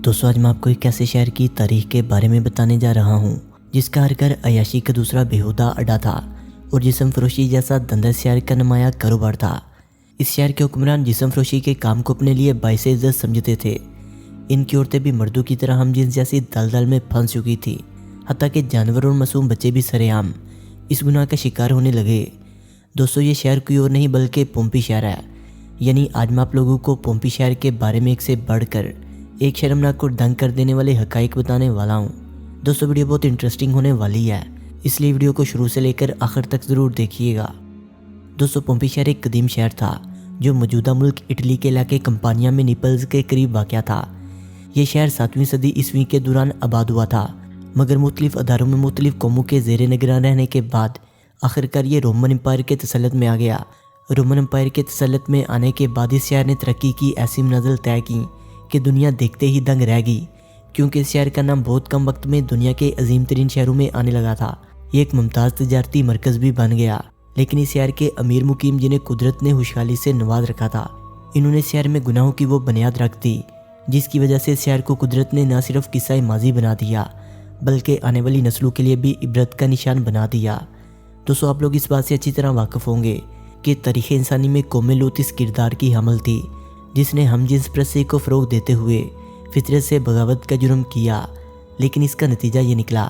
दोस्तों आज मैं आपको एक ऐसे शहर की तारीख के बारे में बताने जा रहा हूँ जिसका हर घर अय्याशी का दूसरा बेहुदा अड्डा था और जिस्म फरोशी जैसा धंधा शहर का नुमाया कारोबार था। इस शहर के हुक्मरान जिस्म फरोशी के काम को अपने लिए बाइसे इज्जत समझते थे। इनकी औरतें भी मर्दों की तरह हमजिन्स जैसी दलदल में फंस चुकी थी, हत्ता कि जानवर और मासूम बच्चे भी सरेआम इस गुनाह का शिकार होने लगे। दोस्तों ये शहर कोई और नहीं बल्कि पोम्पी शहर है। यानी आज मैं आप लोगों को पोम्पी शहर के बारे में एक से बढ़कर एक शर्मनाक और दंग कर देने वाले हकाइक बताने वाला हूँ। दोस्तों वीडियो बहुत इंटरेस्टिंग होने वाली है, इसलिए वीडियो को शुरू से लेकर आखिर तक ज़रूर देखिएगा। दोस्तों पोम्पी शहर एक कदीम शहर था जो मौजूदा मुल्क इटली के इलाके कंपानिया में नेपल्स के करीब वाक़या था। ये शहर 7वीं सदी ईस्वी के दौरान आबाद हुआ था, मगर मुख्तलिफ अदारों में मुख्तलिफ कौमों के ज़ेर निगरान रहने के बाद आखिरकार ये रोमन एम्पायर के तसल्लुत में आ गया। रोमन एम्पायर के तसल्लुत में आने के बाद इस शहर ने तरक्की की ऐसी मंजिल तय की कि दुनिया देखते ही दंग रह गई, क्योंकि इस शहर का नाम बहुत कम वक्त में दुनिया के अजीम तरीन शहरों में आने लगा था। ये एक मुमताज़ तजारती मरकज़ भी बन गया। लेकिन इस शहर के अमीर मुकीम जिन्हें कुदरत ने खुशहाली से नवाज रखा था, इन्होंने इस शहर में गुनाहों की वो बुनियाद रख दी जिसकी वजह से इस शहर को कुदरत ने न सिर्फ किस्सा माजी बना दिया बल्कि आने वाली नस्लों के लिए भी इबरत का निशान बना दिया। दोस्तों आप लोग इस बात से अच्छी तरह वाकिफ़ होंगे कि तारीख़ इंसानी में कौम लूत इस किरदार की हमल थी जिसने हमजिन्स परस्ती को फ़रोग़ देते हुए फितरत से बगावत का जुर्म किया। लेकिन इसका नतीजा ये निकला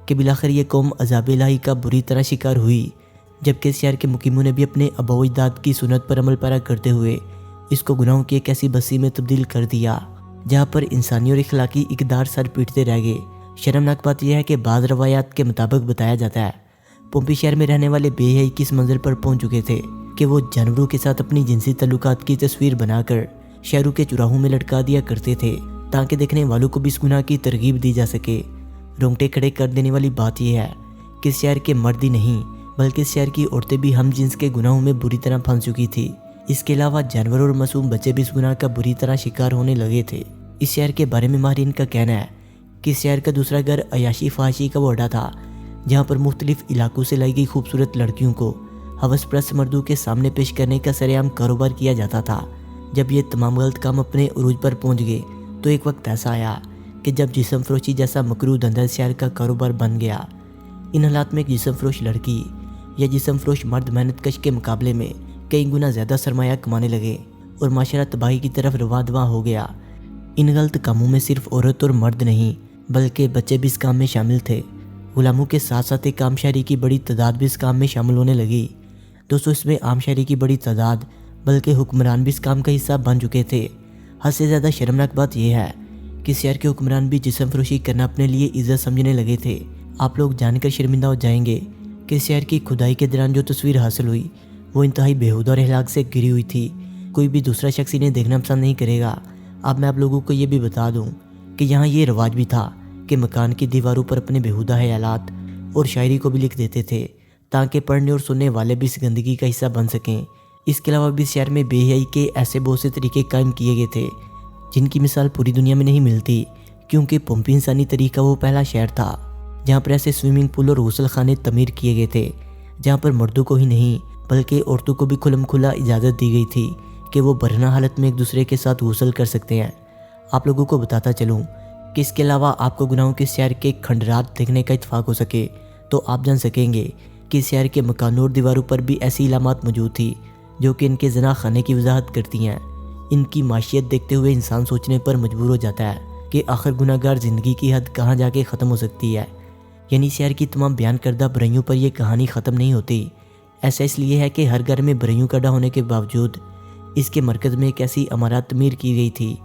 कि बिलाखिर ये कौम अज़ाब इलाही का बुरी तरह शिकार हुई, जबकि इस शहर के मुकीमों ने भी अपने आबा अजदाद की सुन्नत पर अमल पैरा करते हुए इसको गुनाहों की एक ऐसी बस्ती में तब्दील कर दिया जहाँ पर इंसानी और इखलाकी इकदार सर पीटते रह गए। शर्मनाक बात यह है कि बाज़ रवायात के मुताबिक बताया जाता है पोम्पी शहर में रहने वाले बेहयाई किस मंजिल पर पहुँच चुके थे कि वो जानवरों के साथ अपनी जिनसी तल्लुकात की तस्वीर बनाकर शहरों के चौराहों में लटका दिया करते थे ताकि देखने वालों को भी इस गुनाह की तरगीब दी जा सके। रोंगटे खड़े कर देने वाली बात यह है कि इस शहर के मर्द ही नहीं बल्कि इस शहर की औरतें भी हम जिन्स के गुनाहों में बुरी तरह फंस चुकी थी। इसके अलावा जानवर और मासूम बच्चे भी इस गुनाह का बुरी तरह शिकार होने लगे थे। इस शहर के बारे में माहिरीन का कहना है कि इस शहर का दूसरा घर अय्याशी फहाशी का वो अड्डा था जहाँ पर मुख्तलिफ इलाकों से लाई गई खूबसूरत लड़कियों को हवस परस्त मर्दों के सामने पेश करने का सरेआम कारोबार किया जाता था। जब ये तमाम गलत काम अपने उरूज पर पहुंच गए तो एक वक्त ऐसा आया कि जब जिस्म फरोशी जैसा मकरू धंधा शहर का कारोबार बन गया। इन हालात में एक जिस्म फरोश लड़की या जिस्म फरोश मर्द मेहनत कश के मुकाबले में कई गुना ज़्यादा सरमाया कमाने लगे और माशरा तबाही की तरफ रवा दवा हो गया। इन गलत कामों में सिर्फ औरत और मर्द नहीं बल्कि बच्चे भी इस काम में शामिल थे। गुलामों के साथ साथ एक आम शहरी की बड़ी तादाद भी इस काम में शामिल होने लगी। दोस्तों इसमें आम शहरी की बड़ी तादाद बल्कि हुक्मरान भी इस काम का हिस्सा बन चुके थे। हद से ज़्यादा शर्मनाक बात यह है कि शहर के हुक्मरान भी जिस्म फरोशी करना अपने लिए इज्जत समझने लगे थे। आप लोग जानकर शर्मिंदा हो जाएंगे कि शहर की खुदाई के दौरान जो तस्वीर हासिल हुई वो इंतहाई बेहुदा और हिलाक से गिरी हुई थी। कोई भी दूसरा शख्स इन्हें देखना पसंद नहीं करेगा। अब मैं आप लोगों को ये भी बता दूँ कि यहाँ ये रवाज भी था कि मकान की दीवारों पर अपने बेहुदा ख्यालात और शायरी को भी लिख देते थे ताकि पढ़ने और सुनने वाले भी इस गंदगी का हिस्सा बन सकें। इसके अलावा भी शहर में बेहयाई के ऐसे बहुत से तरीके कायम किए गए थे जिनकी मिसाल पूरी दुनिया में नहीं मिलती, क्योंकि पोम्पी इंसानी तरीका वो पहला शहर था जहाँ पर ऐसे स्विमिंग पूल और गुसल खाने तमीर किए गए थे जहाँ पर मर्दों को ही नहीं बल्कि औरतों को भी खुलम खुला इजाज़त दी गई थी कि वो बरहना हालत में एक दूसरे के साथ गुसल कर सकते हैं। आप लोगों को बताता चलूँ कि इसके अलावा आपको गुनाहों के शहर के खंडरात देखने का इत्फाक हो सके तो आप जान सकेंगे कि शहर के मकानों और दीवारों पर भी ऐसी इलामात मौजूद थी जो कि इनके जना खाने की वजाहत करती हैं। इनकी माशियत देखते हुए इंसान सोचने पर मजबूर हो जाता है कि आखिर गुनाहगार ज़िंदगी की हद कहाँ जाके ख़त्म हो सकती है। यानी शहर की तमाम बयान करदा बुराइयों पर यह कहानी ख़त्म नहीं होती। ऐसा इसलिए है कि हर घर में बुराइयों का अड्डा होने के बावजूद इसके मरकज़ में एक ऐसी इमारत तमीर की गई थी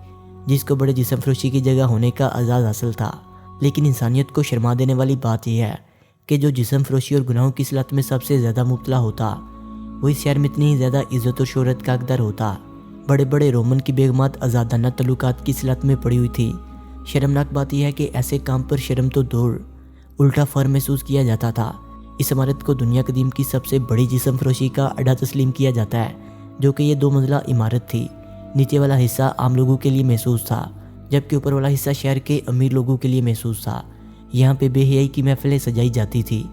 जिसको बड़े जिस्म फरोशी की जगह होने का एजाज़ हासिल था। लेकिन इंसानियत को शर्मा देने वाली बात यह है कि जो जिस्म फरोशी और गुनाहों की सलत में सबसे ज़्यादा मुब्तला होता वो इस शहर में इतनी ही ज़्यादा इज़्ज़त और शोहरत का हकदार होता। बड़े बड़े रोमन की बेगमात आज़ादाना तल्लुकात की सलत में पड़ी हुई थी। शर्मनाक बात यह है कि ऐसे काम पर शर्म तो दूर उल्टा फ़र महसूस किया जाता था। इस इमारत को दुनिया कदीम की सबसे बड़ी जिस्म फरोशी का अड्डा तस्लीम किया जाता है, जो कि ये 2 मंजिला इमारत थी। नीचे वाला हिस्सा आम लोगों के लिए महसूस था जबकि ऊपर वाला हिस्सा शहर के अमीर लोगों के लिए महसूस था। यहाँ पे बेहयाई की महफिलें सजाई जाती थी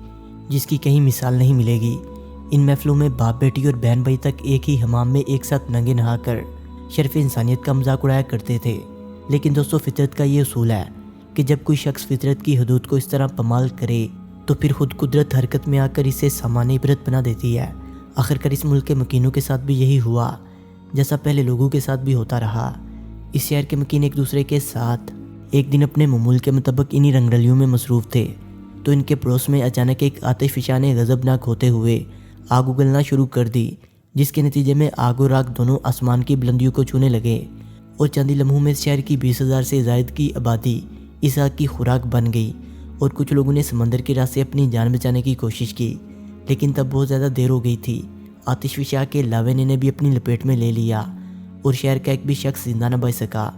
जिसकी कहीं मिसाल नहीं मिलेगी। इन महफिलों में बाप बेटी और बहन भाई तक एक ही हमाम में एक साथ नंगे नहाकर शर्फ इंसानियत का मजाक उड़ाया करते थे। لیکن دوستو فطرت کا یہ اصول ہے کہ جب کوئی شخص فطرت کی حدود کو اس طرح پامال کرے تو پھر خود قدرت حرکت میں آ کر اسے سامان عبرت بنا دیتی ہے۔ آخرکار اس ملک کے مکینوں کے ساتھ بھی یہی ہوا جیسا پہلے لوگوں کے ساتھ بھی ہوتا رہا۔ اس شہر کے مکین ایک دوسرے کے ساتھ ایک دن اپنے معمول کے مطابق انہی رنگرلیوں میں مصروف تھے تو ان کے پڑوس میں اچانک ایک آتش فشاں نے غضبناک ہوتے ہوئے آگ اگلنا شروع کر دی، جس کے نتیجے میں آگ اور راکھ دونوں آسمان کی بلندیوں کو چھونے لگے اور چند ہی لمحوں میں شہر کی 20,000 سے زائد کی آبادی اس آگ کی خوراک بن گئی اور کچھ لوگوں نے سمندر کے راستے اپنی جان بچانے کی کوشش کی، لیکن تب بہت زیادہ دیر ہو گئی تھی۔ آتش فشاں کے لاوے نے بھی اپنی لپیٹ میں لے لیا اور شہر کا ایک بھی شخص زندہ نہ بچ سکا۔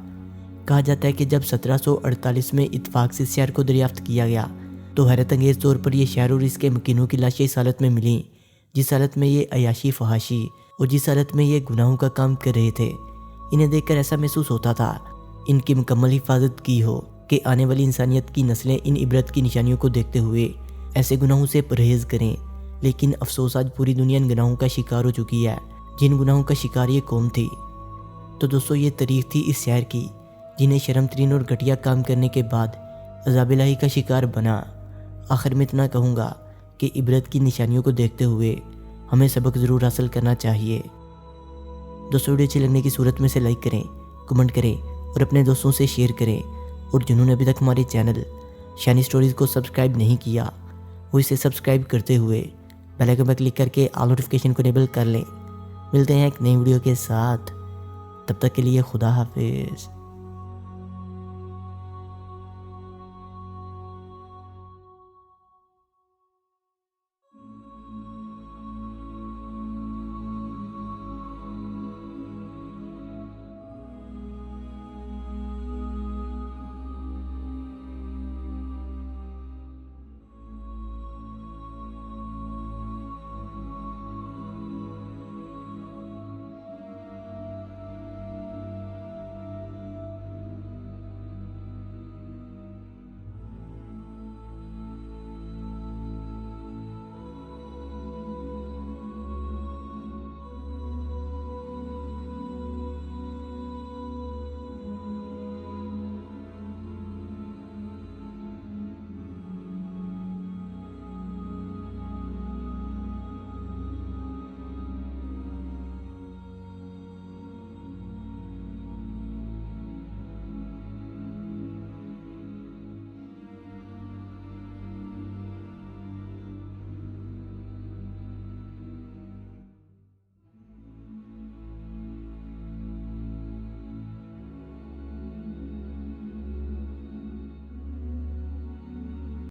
کہا جاتا ہے کہ جب 1748 میں اتفاق سے اس شہر کو دریافت کیا گیا تو حیرت انگیز طور پر یہ شہر اور اس کے مکینوں کی لاشیں اس حالت میں ملیں جس حالت میں یہ عیاشی فحاشی اور جس حالت میں یہ گناہوں کا کام کر رہے تھے۔ انہیں دیکھ کر ایسا محسوس ہوتا تھا ان کی مکمل حفاظت کی ہو کہ آنے والی انسانیت کی نسلیں ان عبرت کی نشانیوں کو دیکھتے ہوئے ایسے گناہوں سے پرہیز کریں۔ لیکن افسوس آج پوری دنیا ان گناہوں کا شکار ہو چکی ہے جن گناہوں کا شکار یہ قوم تھی۔ تو دوستو یہ تاریخ تھی اس شہر کی جنہیں شرم ترین اور گھٹیا کام کرنے کے بعد عذاب الہی کا شکار بنا۔ آخر میں اتنا کہوں گا کہ عبرت کی نشانیوں کو دیکھتے ہوئے ہمیں سبق ضرور حاصل کرنا چاہیے۔ دوستو ویڈیو اچھی لگنے کی صورت میں سے لائک کریں، کمنٹ کریں اور اپنے دوستوں سے شیئر کریں، اور جنہوں نے ابھی تک ہمارے چینل شانی سٹوریز کو سبسکرائب نہیں کیا وہ اسے سبسکرائب کرتے ہوئے بیل آئکن پر کلک کر کے آل نوٹیفیکیشن کو انیبل کر لیں۔ ملتے ہیں ایک نئی ویڈیو کے ساتھ، تب تک کے لیے خدا حافظ۔